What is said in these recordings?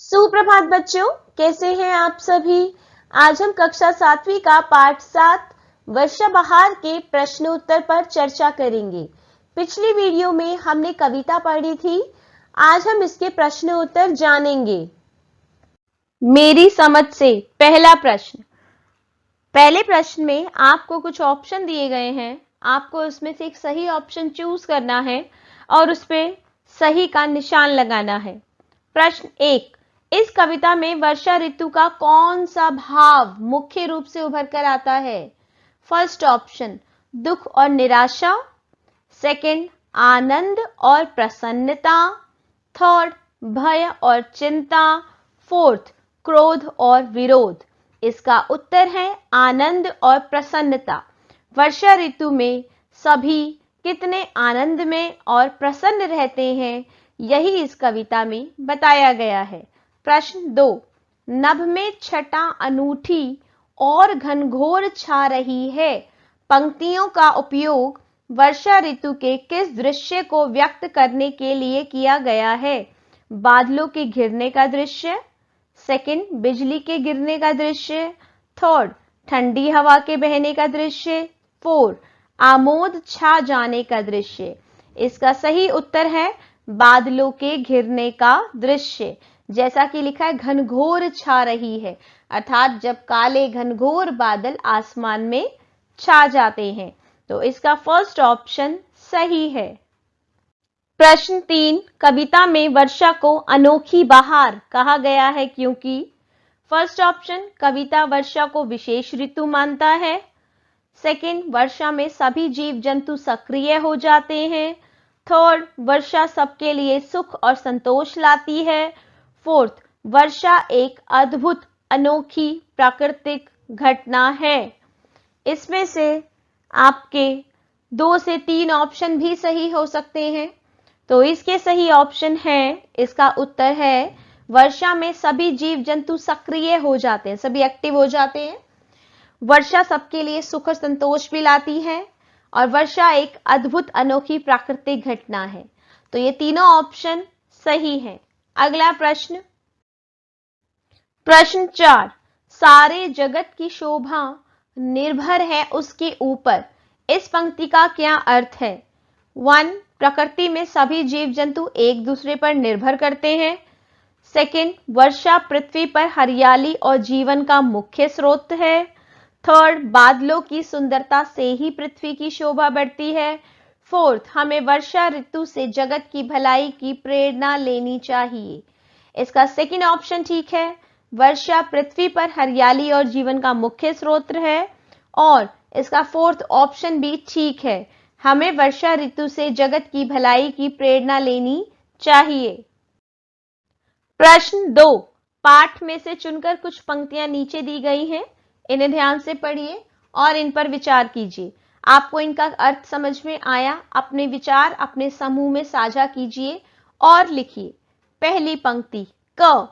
सुप्रभात बच्चों, कैसे हैं आप सभी। आज हम कक्षा 7वीं का पाठ 7 वर्षा बहार के प्रश्नोत्तर पर चर्चा करेंगे। पिछली वीडियो में हमने कविता पढ़ी थी। आज हम इसके प्रश्नोत्तर जानेंगे। मेरी समझ से पहला प्रश्न। पहले प्रश्न में आपको कुछ ऑप्शन दिए गए हैं। आपको उसमें से एक सही ऑप्शन चूज करना है और उस पर सही का निशान लगाना है। प्रश्न 1, इस कविता में वर्षा ऋतु का कौन सा भाव मुख्य रूप से उभर कर आता है। फर्स्ट ऑप्शन दुख और निराशा, सेकंड आनंद और प्रसन्नता, थर्ड भय और चिंता, फोर्थ क्रोध और विरोध। इसका उत्तर है आनंद और प्रसन्नता। वर्षा ऋतु में सभी कितने आनंद में और प्रसन्न रहते हैं, यही इस कविता में बताया गया है। प्रश्न 2, नभ में छटा अनूठी और घनघोर छा रही है। पंक्तियों का उपयोग वर्षा ऋतु के किस दृश्य को व्यक्त करने के लिए किया गया है। बादलों के घिरने का दृश्य, सेकंड बिजली के गिरने का दृश्य, थर्ड ठंडी हवा के बहने का दृश्य, फोर आमोद छा जाने का दृश्य। इसका सही उत्तर है बादलों के घिरने का दृश्य। जैसा कि लिखा है घनघोर छा रही है, अर्थात जब काले घनघोर बादल आसमान में छा जाते हैं। तो इसका फर्स्ट ऑप्शन सही है। प्रश्न 3, कविता में वर्षा को अनोखी बहार कहा गया है क्योंकि। फर्स्ट ऑप्शन कविता वर्षा को विशेष ऋतु मानता है, सेकंड वर्षा में सभी जीव जंतु सक्रिय हो जाते हैं, थर्ड वर्षा सबके लिए सुख और संतोष लाती है, फोर्थ वर्षा एक अद्भुत अनोखी प्राकृतिक घटना है। इसमें से आपके 2 से 3 ऑप्शन भी सही हो सकते हैं। तो इसके सही ऑप्शन है, इसका उत्तर है वर्षा में सभी जीव जंतु सक्रिय हो जाते हैं, सभी एक्टिव हो जाते हैं। वर्षा सबके लिए सुख और संतोष भी लाती है और वर्षा एक अद्भुत अनोखी प्राकृतिक घटना है। तो ये तीनों ऑप्शन सही हैं। अगला प्रश्न, प्रश्न 4, सारे जगत की शोभा निर्भर है उसके ऊपर। इस पंक्ति का क्या अर्थ है। 1, प्रकृति में सभी जीव जंतु एक दूसरे पर निर्भर करते हैं, सेकंड वर्षा पृथ्वी पर हरियाली और जीवन का मुख्य स्रोत है, थर्ड बादलों की सुंदरता से ही पृथ्वी की शोभा बढ़ती है, फोर्थ हमें वर्षा ऋतु से जगत की भलाई की प्रेरणा लेनी चाहिए। इसका सेकंड ऑप्शन ठीक है, वर्षा पृथ्वी पर हरियाली और जीवन का मुख्य स्रोत है, और इसका फोर्थ ऑप्शन भी ठीक है, हमें वर्षा ऋतु से जगत की भलाई की प्रेरणा लेनी चाहिए। प्रश्न 2, पाठ में से चुनकर कुछ पंक्तियां नीचे दी गई हैं, इन्हें ध्यान से पढ़िए और इन पर विचार कीजिए। आपको इनका अर्थ समझ में आया, अपने विचार अपने समूह में साझा कीजिए और लिखिए। पहली पंक्ति, क,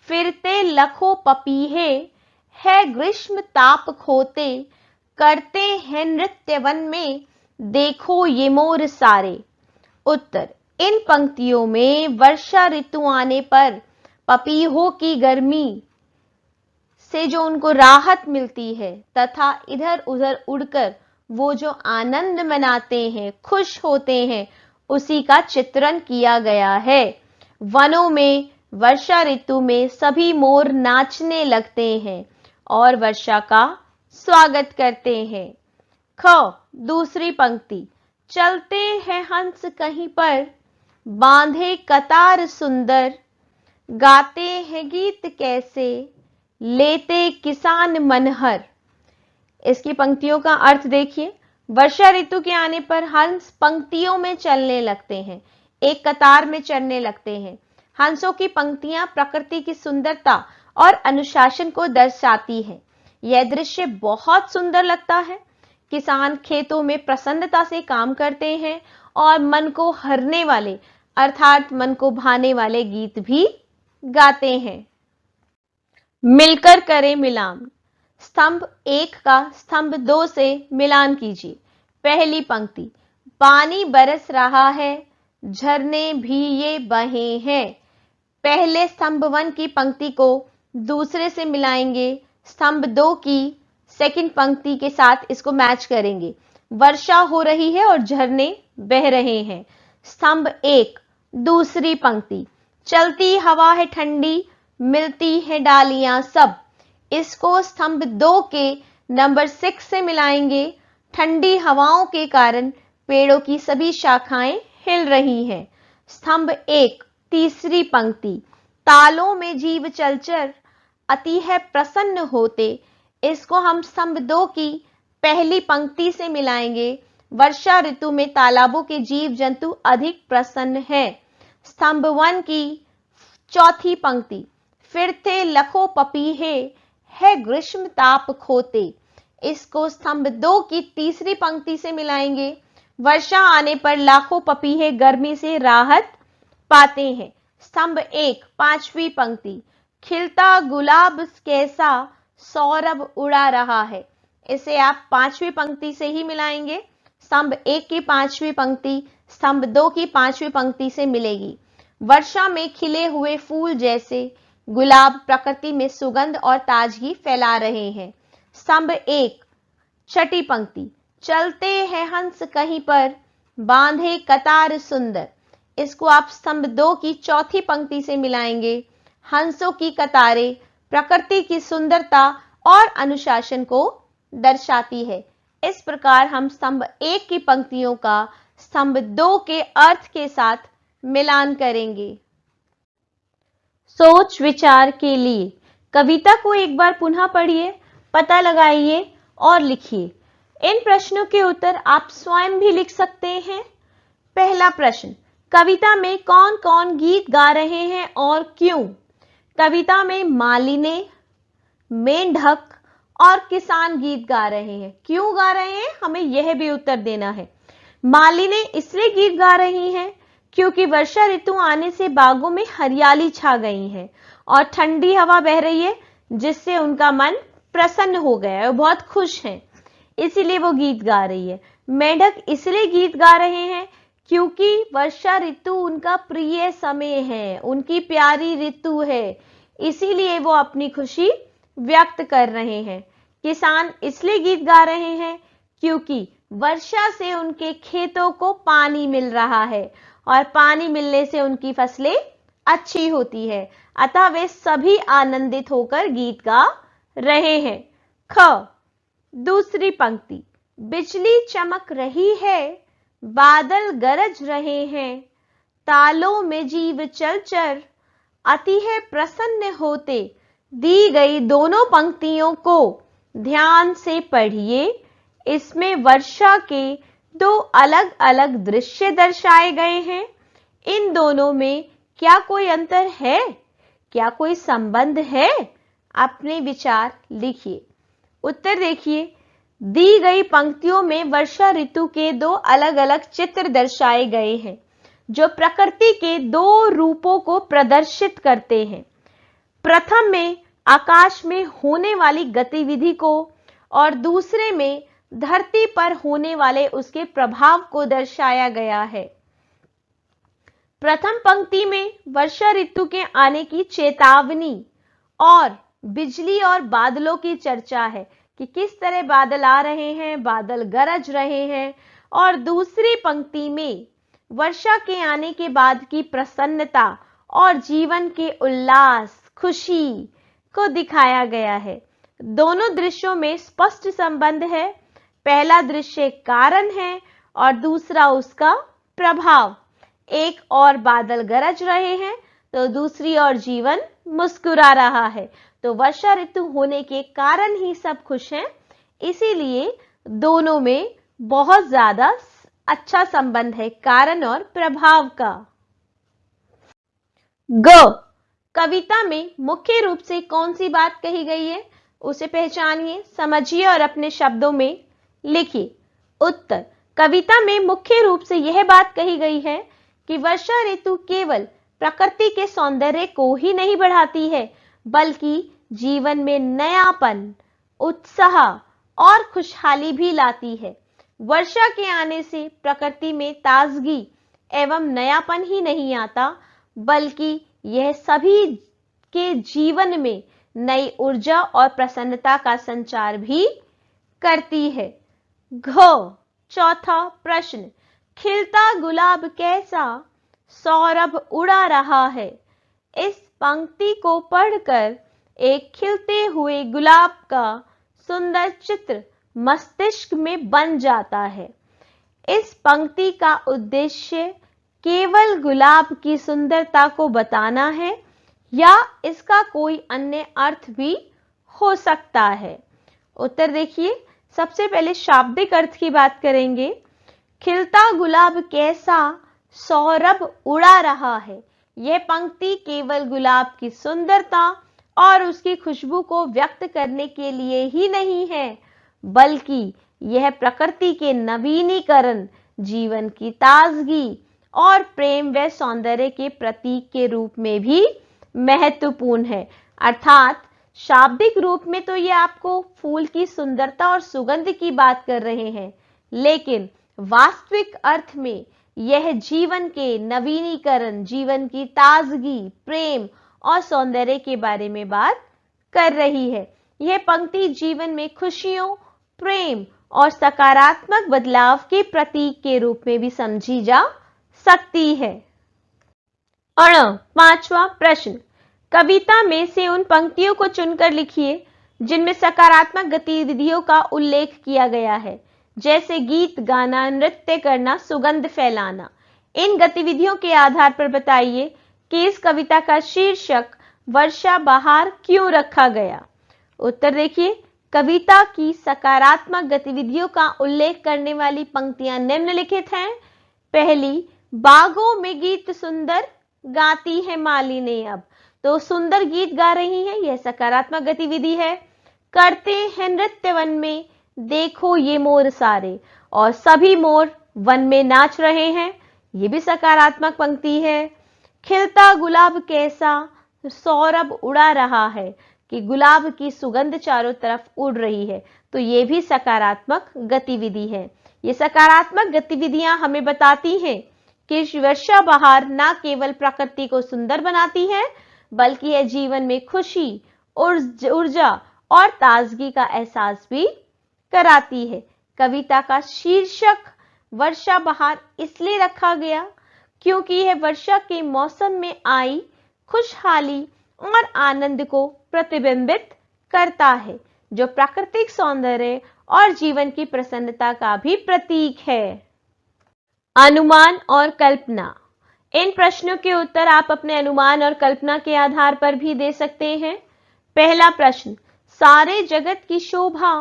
फिरते लखों पपीहे है ग्रीष्म ताप खोते, करते हैं नृत्य वन में देखो ये मोर सारे। उत्तर, इन पंक्तियों में वर्षा ऋतु आने पर पपीहों की गर्मी से जो उनको राहत मिलती है तथा इधर उधर उड़कर वो जो आनंद मनाते हैं, खुश होते हैं, उसी का चित्रण किया गया है। वनों में वर्षा ऋतु में सभी मोर नाचने लगते हैं और वर्षा का स्वागत करते हैं। ख, दूसरी पंक्ति, चलते हैं हंस कहीं पर बांधे कतार सुंदर, गाते हैं गीत कैसे लेते किसान मनहर। इसकी पंक्तियों का अर्थ देखिए। वर्षा ऋतु के आने पर हंस पंक्तियों में चलने लगते हैं, एक कतार में चलने लगते हैं। हंसों की पंक्तियां प्रकृति की सुंदरता और अनुशासन को दर्शाती हैं। यह दृश्य बहुत सुंदर लगता है। किसान खेतों में प्रसन्नता से काम करते हैं और मन को हरने वाले अर्थात मन को भाने वाले गीत भी गाते हैं। मिलकर करें मिलान। स्तंभ 1 का स्तंभ 2 से मिलान कीजिए। पहली पंक्ति, पानी बरस रहा है, झरने भी ये बहे हैं। पहले स्तंभ 1 की पंक्ति को दूसरे से मिलाएंगे, स्तंभ 2 की सेकंड पंक्ति के साथ इसको मैच करेंगे। वर्षा हो रही है और झरने बह रहे हैं। स्तंभ 1 दूसरी पंक्ति, चलती हवा है ठंडी, मिलती है डालियां सब। इसको स्तंभ 2 के नंबर 6 से मिलाएंगे। ठंडी हवाओं के कारण पेड़ों की सभी शाखाएं हिल रही हैं। स्तंभ 1 तीसरी पंक्ति, तालों में जीव चलचर, अति है प्रसन्न होते। इसको हम स्तंभ 2 की पहली पंक्ति से मिलाएंगे। वर्षा ऋतु में तालाबों के जीव जंतु अधिक प्रसन्न हैं। स्तंभ 1 की चौथी पंक्ति, फिरते लखों पपीहे, है ग्रीष्म ताप खोते। इसको स्तंभ 2 की तीसरी पंक्ति से मिलाएंगे। वर्षा आने पर लाखों पपीहे गर्मी से राहत पाते हैं। स्तंभ 1 पांचवी पंक्ति, खिलता गुलाब कैसा, सौरभ उड़ा रहा है। इसे आप पांचवी पंक्ति से ही मिलाएंगे। स्तंभ 1 की पांचवी पंक्ति स्तंभ 2 की पांचवी पंक्ति से मिलेगी। वर्षा में खिले हुए फूल जैसे गुलाब प्रकृति में सुगंध और ताजगी फैला रहे हैं। स्तंभ 1 छठी पंक्ति, चलते हैं हंस कहीं पर, बांधे कतार सुंदर। इसको आप स्तंभ 2 की चौथी पंक्ति से मिलाएंगे। हंसों की कतारें प्रकृति की सुंदरता और अनुशासन को दर्शाती है। इस प्रकार हम स्तंभ 1 की पंक्तियों का स्तंभ 2 के अर्थ के साथ मिलान करेंगे। सोच विचार के लिए कविता को एक बार पुनः पढ़िए, पता लगाइए और लिखिए। इन प्रश्नों के उत्तर आप स्वयं भी लिख सकते हैं। पहला प्रश्न, कविता में कौन कौन गीत गा रहे हैं और क्यों? कविता में मालिनी, मेंढक और किसान गीत गा रहे हैं। क्यों गा रहे हैं, हमें यह भी उत्तर देना है। मालिनी इसलिए गीत गा रही हैं क्योंकि वर्षा ऋतु आने से बागों में हरियाली छा गई है और ठंडी हवा बह रही है, जिससे उनका मन प्रसन्न हो गया है, वो बहुत खुश हैं, इसीलिए वो गीत गा रही है। मेंढक इसलिए गीत गा रहे हैं क्योंकि वर्षा ऋतु उनका प्रिय समय है, उनकी प्यारी ऋतु है, इसीलिए वो अपनी खुशी व्यक्त कर रहे हैं। किसान इसलिए गीत गा रहे हैं क्योंकि वर्षा से उनके खेतों को पानी मिल रहा है और पानी मिलने से उनकी फसलें अच्छी होती है, अतः वे सभी आनंदित होकर गीत गा रहे हैं। ख दूसरी पंक्ति, बिजली चमक रही है, बादल गरज रहे हैं, तालों में जीव चलचर, अति है प्रसन्न होते। दी गई दोनों पंक्तियों को ध्यान से पढ़िए। इसमें वर्षा के दो अलग अलग दृश्य दर्शाए गए हैं। इन दोनों में क्या कोई अंतर है, क्या कोई संबंध है? अपने विचार लिखिए। उत्तर देखिए, दी गई पंक्तियों में वर्षा ऋतु के दो अलग अलग चित्र दर्शाए गए हैं जो प्रकृति के दो रूपों को प्रदर्शित करते हैं। प्रथम में आकाश में होने वाली गतिविधि को और दूसरे में धरती पर होने वाले उसके प्रभाव को दर्शाया गया है। प्रथम पंक्ति में वर्षा ऋतु के आने की चेतावनी और बिजली और बादलों की चर्चा है कि किस तरह बादल आ रहे हैं, बादल गरज रहे हैं, और दूसरी पंक्ति में वर्षा के आने के बाद की प्रसन्नता और जीवन के उल्लास, खुशी को दिखाया गया है। दोनों दृश्यों में स्पष्ट संबंध है। पहला दृश्य कारण है और दूसरा उसका प्रभाव। एक और बादल गरज रहे हैं तो दूसरी ओर जीवन मुस्कुरा रहा है। तो वर्षा ऋतु होने के कारण ही सब खुश हैं, इसीलिए दोनों में बहुत ज्यादा अच्छा संबंध है कारण और प्रभाव का। ग कविता में मुख्य रूप से कौन सी बात कही गई है, उसे पहचानिए, समझिए और अपने शब्दों में लिखिए। उत्तर, कविता में मुख्य रूप से यह बात कही गई है कि वर्षा ऋतु केवल प्रकृति के सौंदर्य को ही नहीं बढ़ाती है, बल्कि जीवन में नयापन, उत्साह और खुशहाली भी लाती है। वर्षा के आने से प्रकृति में ताजगी एवं नयापन ही नहीं आता, बल्कि यह सभी के जीवन में नई ऊर्जा और प्रसन्नता का संचार भी करती है। घ चौथा प्रश्न, खिलता गुलाब कैसा सौरभ उड़ा रहा है। इस पंक्ति को पढ़कर एक खिलते हुए गुलाब का सुंदर चित्र मस्तिष्क में बन जाता है। इस पंक्ति का उद्देश्य केवल गुलाब की सुंदरता को बताना है या इसका कोई अन्य अर्थ भी हो सकता है। उत्तर देखिए, सबसे पहले शाब्दिक अर्थ की बात करेंगे। खिलता गुलाब कैसा सौरभ उड़ा रहा है। यह पंक्ति केवल गुलाब की सुंदरता और उसकी खुशबू को व्यक्त करने के लिए ही नहीं है, बल्कि यह प्रकृति के नवीनीकरण, जीवन की ताजगी और प्रेम व सौंदर्य के प्रतीक के रूप में भी महत्वपूर्ण है। अर्थात शाब्दिक रूप में तो ये आपको फूल की सुंदरता और सुगंध की बात कर रहे हैं, लेकिन वास्तविक अर्थ में यह जीवन के नवीनीकरण, जीवन की ताजगी, प्रेम और सौंदर्य के बारे में बात कर रही है। यह पंक्ति जीवन में खुशियों, प्रेम और सकारात्मक बदलाव के प्रतीक के रूप में भी समझी जा सकती है। और पांचवा प्रश्न, कविता में से उन पंक्तियों को चुनकर लिखिए जिनमें सकारात्मक गतिविधियों का उल्लेख किया गया है, जैसे गीत गाना, नृत्य करना, सुगंध फैलाना। इन गतिविधियों के आधार पर बताइए कि इस कविता का शीर्षक वर्षा बहार क्यों रखा गया। उत्तर देखिए, कविता की सकारात्मक गतिविधियों का उल्लेख करने वाली पंक्तियां निम्नलिखित हैं। पहली, बागों में गीत सुंदर गाती है मालिनी। अब तो सुंदर गीत गा रही है, यह सकारात्मक गतिविधि है। करते हैं नृत्य वन में, देखो ये मोर सारे, और सभी मोर वन में नाच रहे हैं, ये भी सकारात्मक पंक्ति है। खिलता गुलाब कैसा सौरभ उड़ा रहा है, कि गुलाब की सुगंध चारों तरफ उड़ रही है, तो ये भी सकारात्मक गतिविधि है। ये सकारात्मक गतिविधियां हमें बताती हैं कि वर्षा बहार न केवल प्रकृति को सुंदर बनाती है, बल्कि यह जीवन में खुशी, ऊर्जा और ताजगी का एहसास भी कराती है। कविता का शीर्षक वर्षा बहार इसलिए रखा गया क्योंकि यह वर्षा के मौसम में आई खुशहाली और आनंद को प्रतिबिंबित करता है, जो प्राकृतिक सौंदर्य और जीवन की प्रसन्नता का भी प्रतीक है। अनुमान और कल्पना। इन प्रश्नों के उत्तर आप अपने अनुमान और कल्पना के आधार पर भी दे सकते हैं। पहला प्रश्न, सारे जगत की शोभा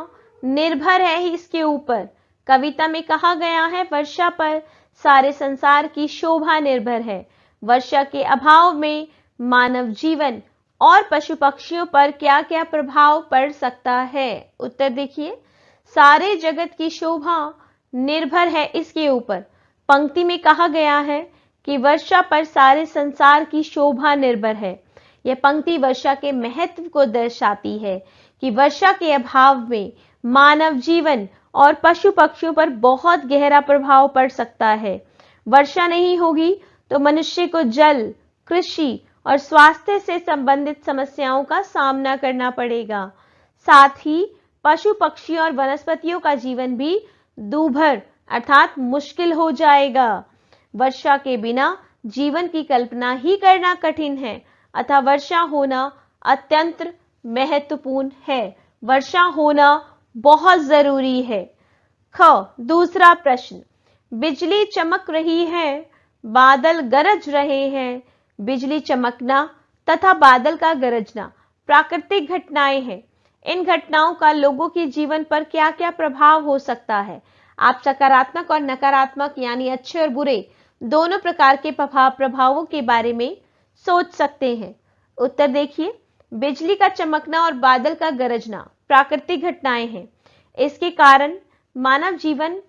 निर्भर है इसके ऊपर। कविता में कहा गया है वर्षा पर सारे संसार की शोभा निर्भर है। वर्षा के अभाव में मानव जीवन और पशु पक्षियों पर क्या क्या प्रभाव पड़ सकता है। उत्तर देखिए, सारे जगत की शोभा निर्भर है इसके ऊपर। पंक्ति में कहा गया है कि वर्षा पर सारे संसार की शोभा निर्भर है। यह पंक्ति वर्षा के महत्व को दर्शाती है कि वर्षा के अभाव में मानव जीवन और पशु पक्षियों पर बहुत गहरा प्रभाव पड़ सकता है। वर्षा नहीं होगी तो मनुष्य को जल, कृषि और स्वास्थ्य से संबंधित समस्याओं का सामना करना पड़ेगा। साथ ही पशु पक्षी और वनस्पतियों का जीवन भी दूभर अर्थात मुश्किल हो जाएगा। वर्षा के बिना जीवन की कल्पना ही करना कठिन है, अतः वर्षा होना अत्यंत महत्वपूर्ण है। वर्षा होना बहुत जरूरी है। ख दूसरा प्रश्न, बिजली चमक रही है, बादल गरज रहे हैं। बिजली चमकना तथा बादल का गरजना प्राकृतिक घटनाएं हैं। इन घटनाओं का लोगों के जीवन पर क्या क्या प्रभाव हो सकता है। आप सकारात्मक और नकारात्मक यानी अच्छे और बुरे दोनों प्रकार के प्रभावों के बारे में सोच सकते हैं। उत्तर देखिए, बिजली का चमकना और बादल का गरजना प्राकृतिक घटनाएं हैं। इसके कारण मानव जीवन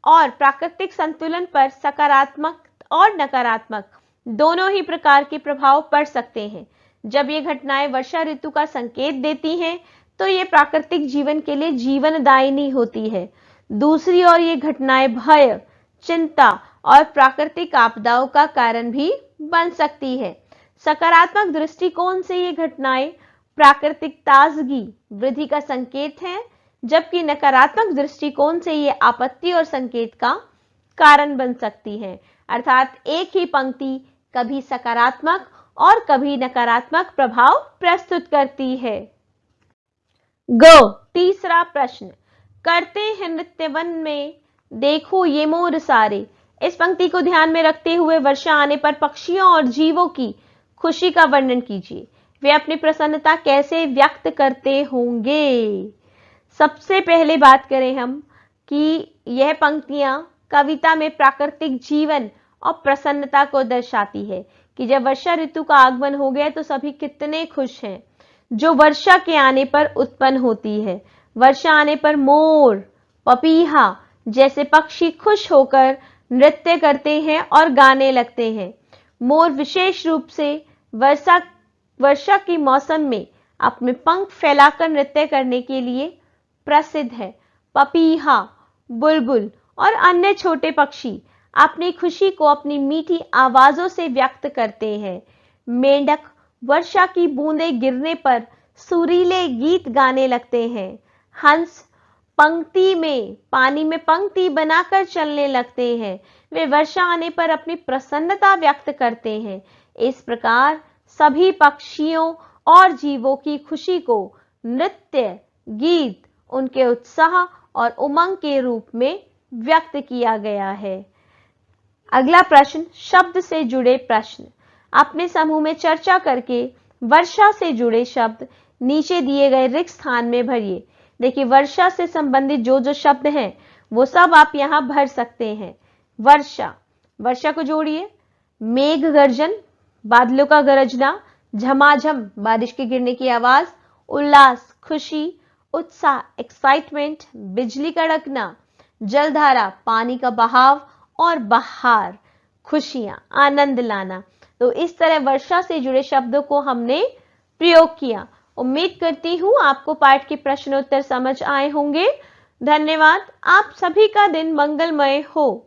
और प्राकृतिक संतुलन पर सकारात्मक और नकारात्मक दोनों ही प्रकार के प्रभाव पड़ सकते हैं। जब ये घटनाएं वर्षा ऋतु का संकेत देती हैं, तो ये प्राकृतिक जीवन के लिए जीवनदायिनी होती है। दूसरी ओर ये घटनाएं भय, चिंता और प्राकृतिक आपदाओं का कारण भी बन सकती है। सकारात्मक दृष्टिकोण से ये घटनाएं प्राकृतिक ताजगी वृद्धि का संकेत है, जबकि नकारात्मक दृष्टिकोण से ये आपत्ति और संकेत का कारण बन सकती है। अर्थात एक ही पंक्ति कभी सकारात्मक और कभी नकारात्मक प्रभाव प्रस्तुत करती है। गो तीसरा प्रश्न, करते हैं नृत्य वन में देखो ये मोर सारे। इस पंक्ति को ध्यान में रखते हुए वर्षा आने पर पक्षियों और जीवों की खुशी का वर्णन कीजिए। वे अपनी प्रसन्नता कैसे व्यक्त करते होंगे। सबसे पहले बात करें हम कि यह पंक्तियां कविता में प्राकृतिक जीवन और प्रसन्नता को दर्शाती है कि जब वर्षा ऋतु का आगमन हो गया तो सभी कितने खुश हैं, जो वर्षा के आने पर उत्पन्न होती है। वर्षा आने पर मोर, पपीहा जैसे पक्षी खुश होकर नृत्य करते हैं और गाने लगते हैं। मोर विशेष रूप से वर्षा के मौसम में अपने पंख फैलाकर नृत्य करने के लिए प्रसिद्ध है। पपीहा, बुलबुल और अन्य छोटे पक्षी अपनी खुशी को अपनी मीठी आवाजों से व्यक्त करते हैं। मेंढक वर्षा की बूंदें गिरने पर सुरीले गीत गाने लगते हैं। हंस पानी में पंक्ति बनाकर चलने लगते हैं। वे वर्षा आने पर अपनी प्रसन्नता व्यक्त करते हैं। इस प्रकार सभी पक्षियों और जीवों की खुशी को नृत्य, गीत, उनके उत्साह और उमंग के रूप में व्यक्त किया गया है। अगला प्रश्न, शब्द से जुड़े प्रश्न। अपने समूह में चर्चा करके वर्षा से जुड़े शब्द नीचे दिए गए रिक्त स्थान में भरिए। देखिए, वर्षा से संबंधित जो शब्द हैं वो सब आप यहां भर सकते हैं। वर्षा को जोड़िए। मेघ गर्जन, बादलों का गरजना, झमाझम बारिश के गिरने की आवाज, उल्लास खुशी, उत्साह एक्साइटमेंट, बिजली कड़कना, जलधारा पानी का बहाव और बहार खुशियां, आनंद लाना। तो इस तरह वर्षा से जुड़े शब्दों को हमने प्रयोग किया। उम्मीद करती हूं आपको पाठ के प्रश्नोत्तर समझ आए होंगे। धन्यवाद। आप सभी का दिन मंगलमय हो।